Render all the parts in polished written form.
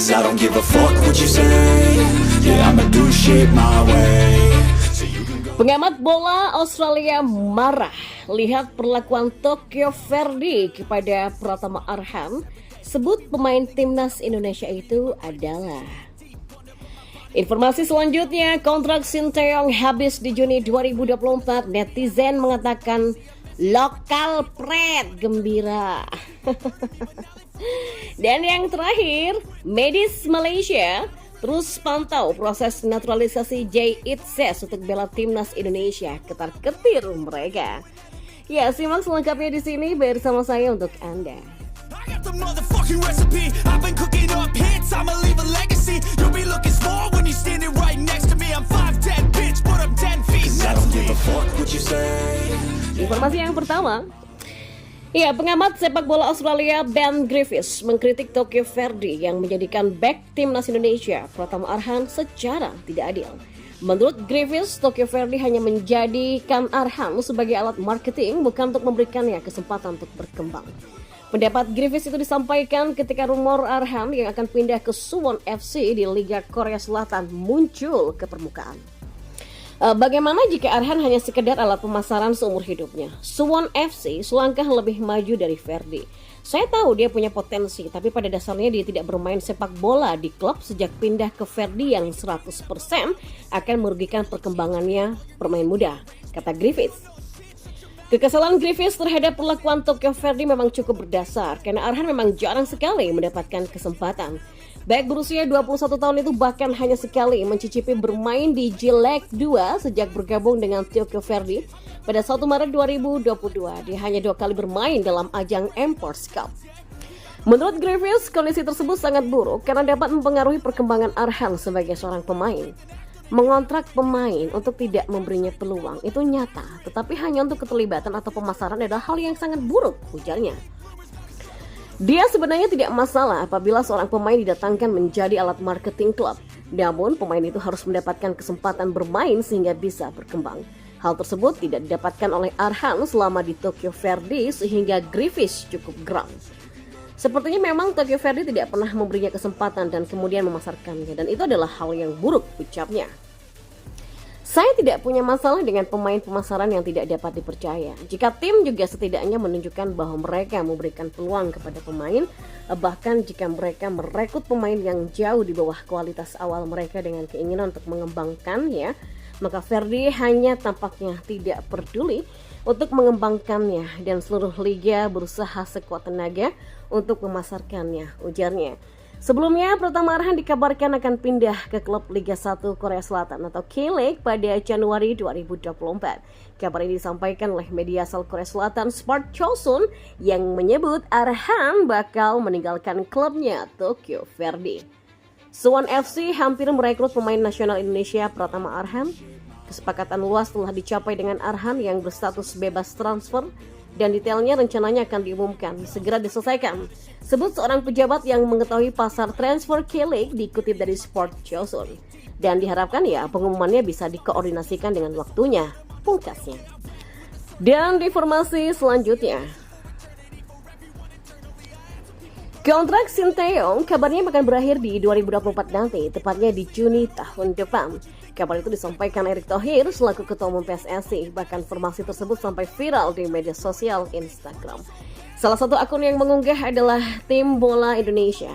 'Cause I don't give a fuck what you say. Yeah, I'ma do shit my way. So you can go. Pengamat bola Australia marah lihat perlakuan Tokyo Verdy kepada Pratama Arhan, sebut pemain timnas Indonesia itu adalah. Informasi selanjutnya, kontrak Sinteyong habis di Juni 2024. Netizen mengatakan lokal pret gembira. Dan yang terakhir, medis Malaysia terus pantau proses naturalisasi Jay Itzes untuk bela timnas Indonesia. Ketar-ketir mereka. Ya, simak selengkapnya di sini bersama saya untuk Anda. I got the motherfucking recipe. I've been cooking up hits. I'ma leave a legacy. You'll be looking small when you're standing right next to me. I'm 5'10", bitch, but I'm 10 feet 'Cause I next don't to give me. a fuck what you say. Informasi yang pertama, ya, pengamat sepak bola Australia Ben Griffiths mengkritik Tokyo Verdy yang menjadikan back timnas Indonesia Pratama Arhan secara tidak adil. Menurut Griffiths, Tokyo Verdy hanya menjadikan Arhan sebagai alat marketing, bukan untuk memberikannya kesempatan untuk berkembang. Pendapat Griffiths itu disampaikan ketika rumor Arhan yang akan pindah ke Suwon FC di Liga Korea Selatan muncul ke permukaan. Bagaimana jika Arhan hanya sekedar alat pemasaran seumur hidupnya? Suwon FC selangkah lebih maju dari Verdy. Saya tahu dia punya potensi, tapi pada dasarnya dia tidak bermain sepak bola di klub sejak pindah ke Verdy yang 100% akan merugikan perkembangannya bermain muda, kata Griffiths. Kekesalan Griffiths terhadap perlakuan Tokyo Verdy memang cukup berdasar karena Arhan memang jarang sekali mendapatkan kesempatan. Baik berusia 21 tahun itu bahkan hanya sekali mencicipi bermain di J-League 2 sejak bergabung dengan Tokyo Verdy pada 1 Maret 2022. Dia hanya 2 kali bermain dalam ajang Emperor's Cup. Menurut Griffiths, kondisi tersebut sangat buruk karena dapat mempengaruhi perkembangan Arhan sebagai seorang pemain. Mengontrak pemain untuk tidak memberinya peluang itu nyata, tetapi hanya untuk keterlibatan atau pemasaran adalah hal yang sangat buruk, ujarnya. Dia sebenarnya tidak masalah apabila seorang pemain didatangkan menjadi alat marketing klub. Namun pemain itu harus mendapatkan kesempatan bermain sehingga bisa berkembang. Hal tersebut tidak didapatkan oleh Arhan selama di Tokyo Verdy sehingga Griffiths cukup geram. Sepertinya memang Tokyo Verdy tidak pernah memberinya kesempatan dan kemudian memasarkannya, dan itu adalah hal yang buruk, ucapnya. Saya tidak punya masalah dengan pemain pemasaran yang tidak dapat dipercaya. Jika tim juga setidaknya menunjukkan bahwa mereka memberikan peluang kepada pemain, bahkan jika mereka merekrut pemain yang jauh di bawah kualitas awal mereka dengan keinginan untuk mengembangkannya, maka Verdy hanya tampaknya tidak peduli untuk mengembangkannya dan seluruh liga berusaha sekuat tenaga untuk memasarkannya, ujarnya. Sebelumnya, Pratama Arhan dikabarkan akan pindah ke klub Liga 1 Korea Selatan atau K-League pada Januari 2024. Kabar ini disampaikan oleh media asal Korea Selatan Sport Chosun yang menyebut Arhan bakal meninggalkan klubnya Tokyo Verdy. Suwon FC hampir merekrut pemain nasional Indonesia Pratama Arhan. Kesepakatan luas telah dicapai dengan Arhan yang berstatus bebas transfer dan detailnya rencananya akan diumumkan segera diselesaikan, sebut seorang pejabat yang mengetahui pasar transfer K-League dikutip dari Sport Chosun. Dan diharapkan ya pengumumannya bisa dikoordinasikan dengan waktunya, pungkasnya. Dan di informasi selanjutnya, kontrak Sinteyong kabarnya akan berakhir di 2024 nanti, tepatnya di Juni tahun depan. Kabar itu disampaikan Erick Thohir selaku Ketua Umum PSSI. Bahkan informasi tersebut sampai viral di media sosial Instagram. Salah satu akun yang mengunggah adalah Tim Bola Indonesia.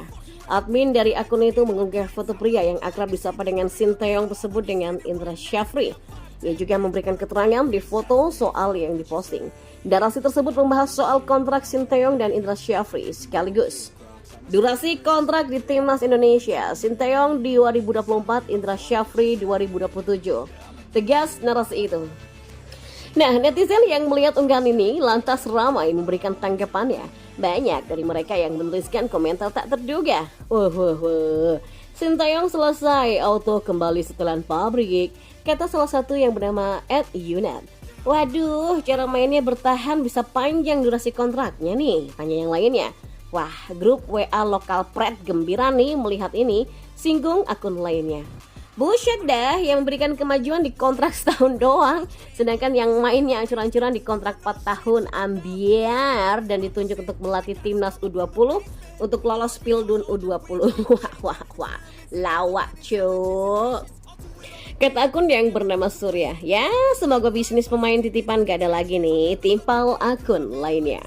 Admin dari akun itu mengunggah foto pria yang akrab disapa dengan Sinteyong tersebut dengan Indra Syafri. Ia juga memberikan keterangan di foto soal yang diposting. Narasi tersebut membahas soal kontrak Sinteyong dan Indra Syafri sekaligus durasi kontrak di Timnas Indonesia, Sinteyong di 2024, Indra Syafri 2027. Tegas narasi itu. Nah, netizen yang melihat unggahan ini lantas ramai memberikan tanggapannya. Banyak dari mereka yang menuliskan komentar tak terduga. Sinteyong selesai, auto kembali setelan pabrik, kata salah satu yang bernama @Yunat. Waduh, cara mainnya bertahan bisa panjang durasi kontraknya nih, tanya yang lainnya. Wah, grup WA lokal pret gembira nih melihat ini, singgung akun lainnya. Buset dah, yang memberikan kemajuan di kontrak setahun doang, sedangkan yang mainnya ancur-ancuran di kontrak 4 tahun ambiar dan ditunjuk untuk melatih timnas U20 untuk lolos Pildun U20. Wah, lawak cuk. Kata akun yang bernama Surya, ya semoga bisnis pemain titipan gak ada lagi nih, timpal akun lainnya.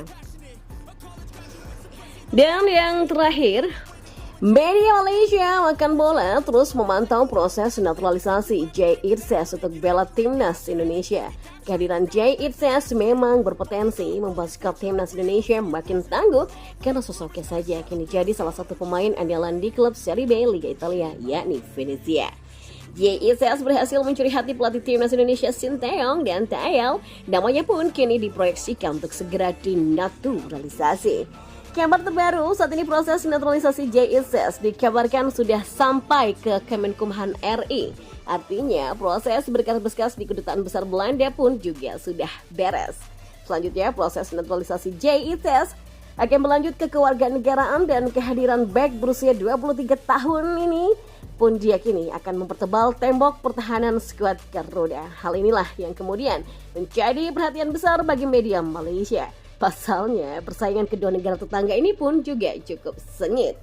Dan yang terakhir, media Malaysia Makan Bola terus memantau proses naturalisasi Jay Irzas untuk bela timnas Indonesia. Kehadiran Jay Irzas memang berpotensi membuat skuad timnas Indonesia makin tangguh karena sosoknya saja kini jadi salah satu pemain andalan di klub Serie B Liga Italia, yakni Venezia. Jay Irzas berhasil mencuri hati pelatih timnas Indonesia Sinteyong dan Taeyong. Namanya pun kini diproyeksikan untuk segera dinaturalisasi. Kabar terbaru, saat ini proses naturalisasi Jay Irzas dikabarkan sudah sampai ke Kemenkumham RI. Artinya proses berkas-berkas di Kedutaan Besar Belanda pun juga sudah beres. Selanjutnya proses naturalisasi Jay Irzas akan melanjut ke kewarganegaraan dan kehadiran bek berusia 23 tahun ini pun diyakini akan mempertebal tembok pertahanan skuad Garuda. Hal inilah yang kemudian menjadi perhatian besar bagi media Malaysia. Pasalnya, persaingan kedua negara tetangga ini pun juga cukup sengit.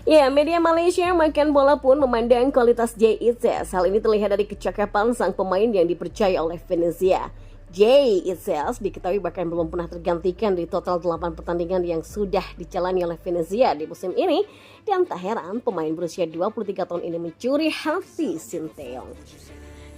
Ya, media Malaysia Makan Bola pun memandang kualitas Jay Irzas. Hal ini terlihat dari kecakapan sang pemain yang dipercaya oleh Venezia. Jay Irzas diketahui bahkan belum pernah tergantikan di total 8 pertandingan yang sudah dijalani oleh Venezia di musim ini. Dan tak heran pemain berusia 23 tahun ini mencuri hati Sinteyong.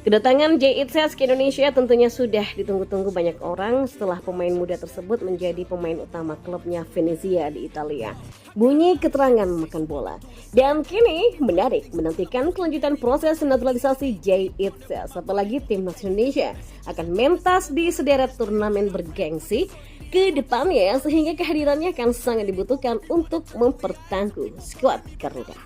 Kedatangan Jay Irzas ke Indonesia tentunya sudah ditunggu-tunggu banyak orang setelah pemain muda tersebut menjadi pemain utama klubnya Venezia di Italia. Bunyi keterangan Makan Bola. Dan kini menarik menantikan kelanjutan proses naturalisasi Jay Irzas. Apalagi timnas Indonesia akan mentas di sederet turnamen bergengsi ke depannya sehingga kehadirannya akan sangat dibutuhkan untuk mempertangguh skuad Garuda.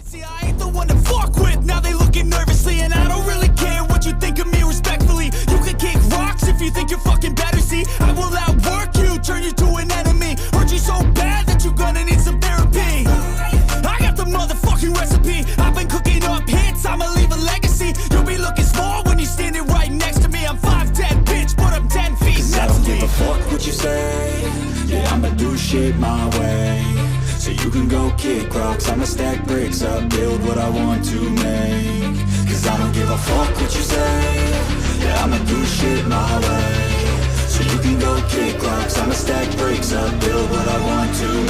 See, I ain't the one to fuck with. Now they looking nervously, and I don't really care what you think of me respectfully. You can kick rocks if you think you're fucking better. See, I will outwork you, turn you to an enemy. Hurt you so bad that you're gonna need some therapy. I got the motherfucking recipe. I've been cooking up hits, I'ma leave a legacy. You'll be looking small when you're standing right next to me. I'm 5'10", bitch, but I'm 10 feet. Cause I don't give a fuck what you say. Yeah, I'ma do shit my way. So you can go kick rocks, I'ma stack bricks up, build what I want to make. Cause I don't give a fuck what you say. Yeah, I'ma do shit my way. So you can go kick rocks, I'ma stack bricks up, build what I want to make.